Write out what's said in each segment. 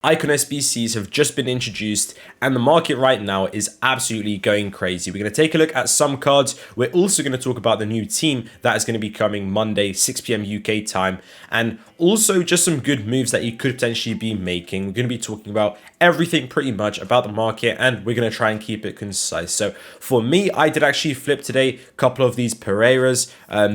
Icon SBCs have just been introduced and the market right now is absolutely going crazy. We're going to take a look at some cards. We're also going to talk about the new team that is going to be coming Monday, 6 p.m. UK time, and also just some good moves that you could potentially be making. We're going to be talking about everything pretty much about the market, and we're going to try and keep it concise. So for me, I did actually flip today a couple of these Pereiras.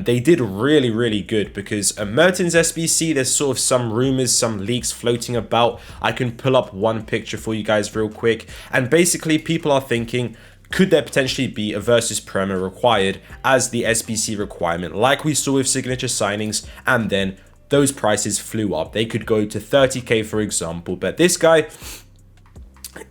They did really good because Mertens SBC, there's sort of some rumors, some leaks floating about. I can pull up one picture for you guys real quick, and basically people are thinking, could there potentially be a versus Premier required as the SBC requirement, like we saw with signature signings, and then those prices flew up. They could go to 30k for example, but this guy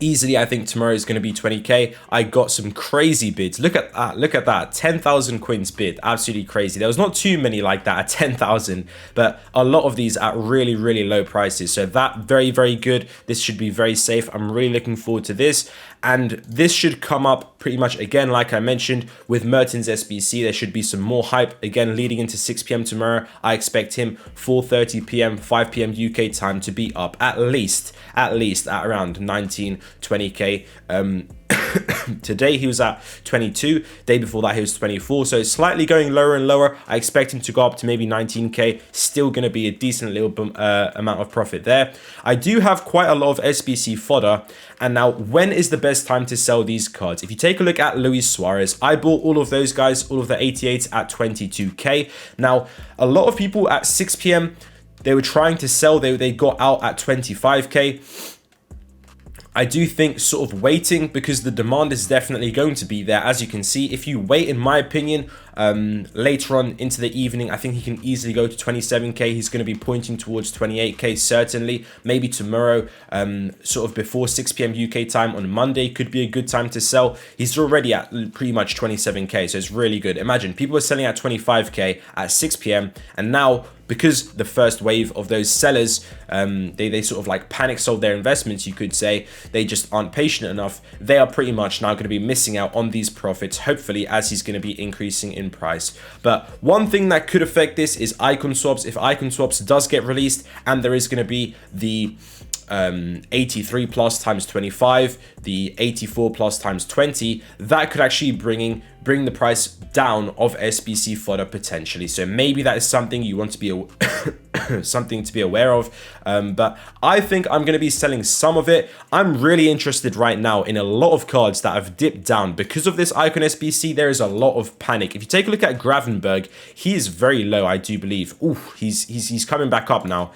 easily, I think tomorrow is going to be 20k. I got some crazy bids. Look at that 10,000 coins bid. Absolutely crazy. There was not too many like that at 10,000, but a lot of these at really low prices. So that very good. This should be very safe. I'm really looking forward to this, and this should come up pretty much again, like I mentioned with Mertens SBC. There should be some more hype again leading into 6 p.m. tomorrow. I expect him 4:30 p.m. 5 p.m. UK time to be up at least at around 19-20k. Today he was at 22. Day before that he was 24, so it's slightly going lower and lower. I expect him to go up to maybe 19k. Still going to be a decent little amount of profit there. I do have quite a lot of SBC fodder, and now when is the best time to sell these cards? If you take a look at Luis Suarez, I bought all of those guys, all of the 88s at 22k. Now a lot of people at 6 p.m. they were trying to sell. They got out at 25k. I do think sort of waiting, because the demand is definitely going to be there. As you can see, if you wait, in my opinion, later on into the evening, I think he can easily go to 27k. He's going to be pointing towards 28k certainly. Maybe tomorrow, sort of before 6 p.m. UK time on Monday could be a good time to sell. He's already at pretty much 27k, so it's really good. Imagine people were selling at 25k at 6 p.m. and now, because the first wave of those sellers, they sort of like panic sold their investments, you could say, they just aren't patient enough. They are pretty much now going to be missing out on these profits, hopefully, as he's going to be increasing in price. But one thing that could affect this is icon swaps. If icon swaps does get released, and there is going to be the 83 plus times 25, the 84 plus times 20, that could actually bring the price down of SBC fodder potentially. So maybe that is something you want to be something to be aware of. But I think I'm going to be selling some of it. I'm really interested right now in a lot of cards that have dipped down because of this icon SBC. There is a lot of panic. If you take a look at Gravenberg, he is very low, I do believe. Ooh, he's coming back up now.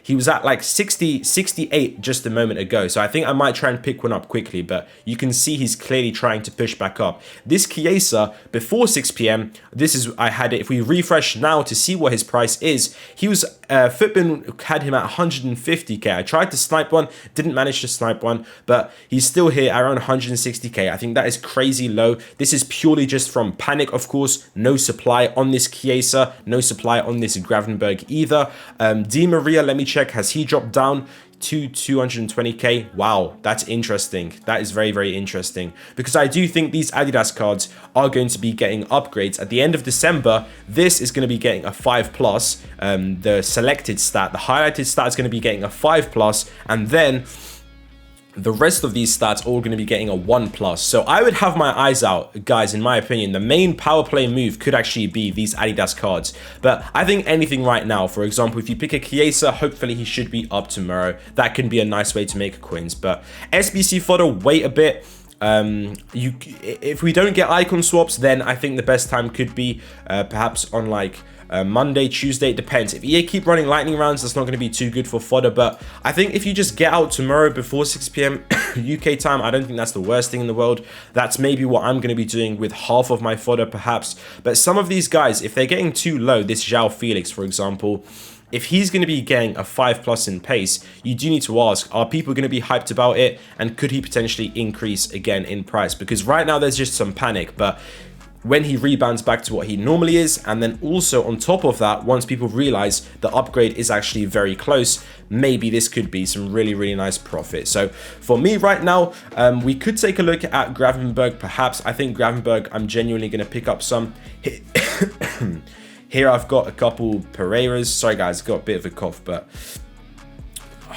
He was at like 68 just a moment ago, so I think I might try and pick one up quickly, but you can see he's clearly trying to push back up. This Chiesa before 6 p.m, this is, I had it, if we refresh now to see what his price is, he was Fitbin had him at 150k. I tried to snipe one, didn't manage to snipe one, but he's still here around 160k. I think that is crazy low. This is purely just from panic, of course. No supply on this Chiesa, no supply on this Gravenberg either. Di Maria, let me check, has he dropped down to 220k? Wow, that's interesting. That is very interesting, because I do think these Adidas cards are going to be getting upgrades at the end of December. This is going to be getting a 5+. The selected stat, the highlighted stat, is going to be getting a 5+, and then the rest of these stats are all going to be getting a 1+. So I would have my eyes out, guys. In my opinion, the main power play move could actually be these Adidas cards. But I think anything right now, for example, if you pick a Chiesa, hopefully he should be up tomorrow. That can be a nice way to make coins. But SBC fodder, wait a bit. If we don't get icon swaps, then I think the best time could be perhaps on like Monday, Tuesday. It depends. If EA keep running lightning rounds, that's not going to be too good for fodder. But I think if you just get out tomorrow before 6 p.m. UK time, I don't think that's the worst thing in the world. That's maybe what I'm going to be doing with half of my fodder perhaps. But some of these guys, if they're getting too low, this João Felix, for example, if he's going to be getting a 5+ in pace, you do need to ask, are people going to be hyped about it? And could he potentially increase again in price? Because right now there's just some panic, but when he rebounds back to what he normally is, and then also on top of that, once people realize the upgrade is actually very close, maybe this could be some really nice profit. So for me right now, we could take a look at Gravenberg perhaps. I think Gravenberg, I'm genuinely going to pick up some. Here I've got a couple Pereiras. Sorry guys, got a bit of a cough, but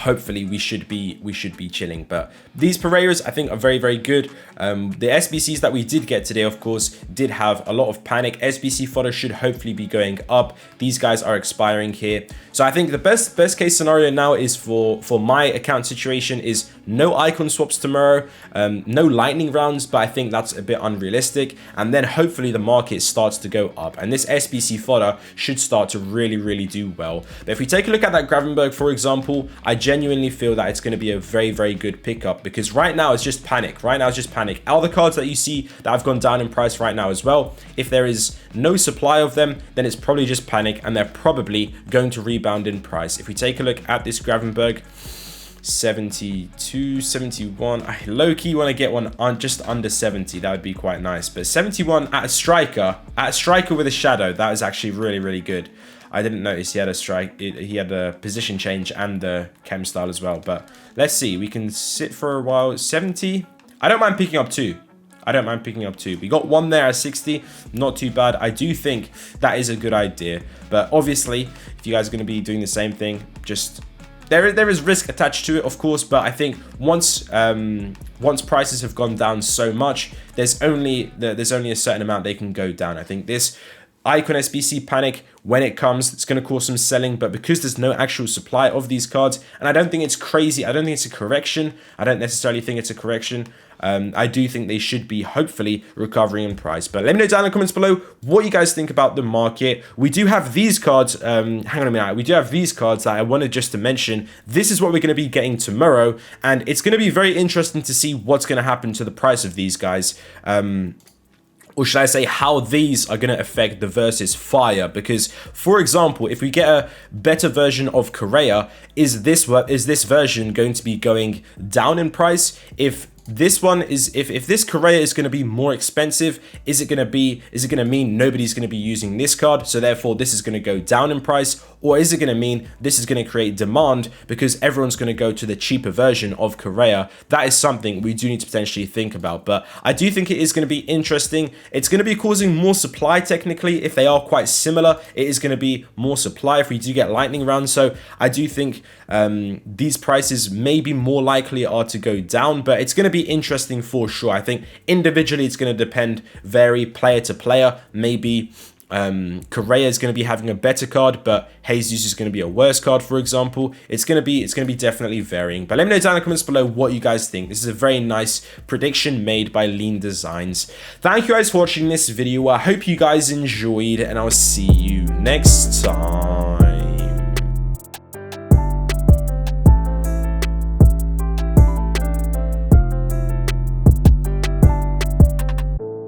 hopefully we should be chilling. But these Pereiras I think are very, very good. The SBCs that we did get today, of course, did have a lot of panic. SBC fodder should hopefully be going up. These guys are expiring here, so I think the best case scenario now is for my account situation is no icon swaps tomorrow, no lightning rounds, but I think that's a bit unrealistic, and then hopefully the market starts to go up and this SBC fodder should start to really do well. But if we take a look at that Gravenberg, for example, I genuinely feel that it's going to be a very good pickup, because right now it's just panic. All the cards that you see that have gone down in price right now as well, if there is no supply of them, then it's probably just panic and they're probably going to rebound in price. If we take a look at this Gravenberg, 72, 71, I low-key want to get one on just under 70. That would be quite nice, but 71 at a striker with a shadow, that is actually really good. I didn't notice he had a strike, he had a position change and the chem style as well. But let's see, we can sit for a while. 70, I don't mind picking up two. We got one there at 60, not too bad. I do think that is a good idea, but obviously if you guys are going to be doing the same thing, just there is risk attached to it, of course, but I think once prices have gone down so much, there's only a certain amount they can go down. I think this Icon SBC panic, when it comes, it's going to cause some selling, but because there's no actual supply of these cards, and I don't think it's crazy, I don't think it's a correction, I don't necessarily think it's a correction, I do think they should be hopefully recovering in price. But let me know down in the comments below what you guys think about the market. We do have these cards, hang on a minute, we do have these cards that I wanted just to mention. This is what we're going to be getting tomorrow, and it's going to be very interesting to see what's going to happen to the price of these guys. Or should I say how these are going to affect the versus fire? Because, for example, if we get a better version of Correa, is this version going to be going down in price? If this one is, if this Correa is going to be more expensive, is it going to mean nobody's going to be using this card, so therefore this is going to go down in price? Or is it going to mean this is going to create demand because everyone's going to go to the cheaper version of Correa? That is something we do need to potentially think about. But I do think it is going to be interesting. It's going to be causing more supply technically. If they are quite similar, it is going to be more supply if we do get lightning rounds. So I do think these prices maybe more likely are to go down, but it's going to be interesting for sure. I think individually it's going to vary player to player. Maybe Correa is going to be having a better card, but Jesus is going to be a worse card, for example. It's going to be definitely varying. But let me know down in the comments below what you guys think. This is a very nice prediction made by Lean Designs. Thank you guys for watching this video. I hope you guys enjoyed, and I'll see you next time.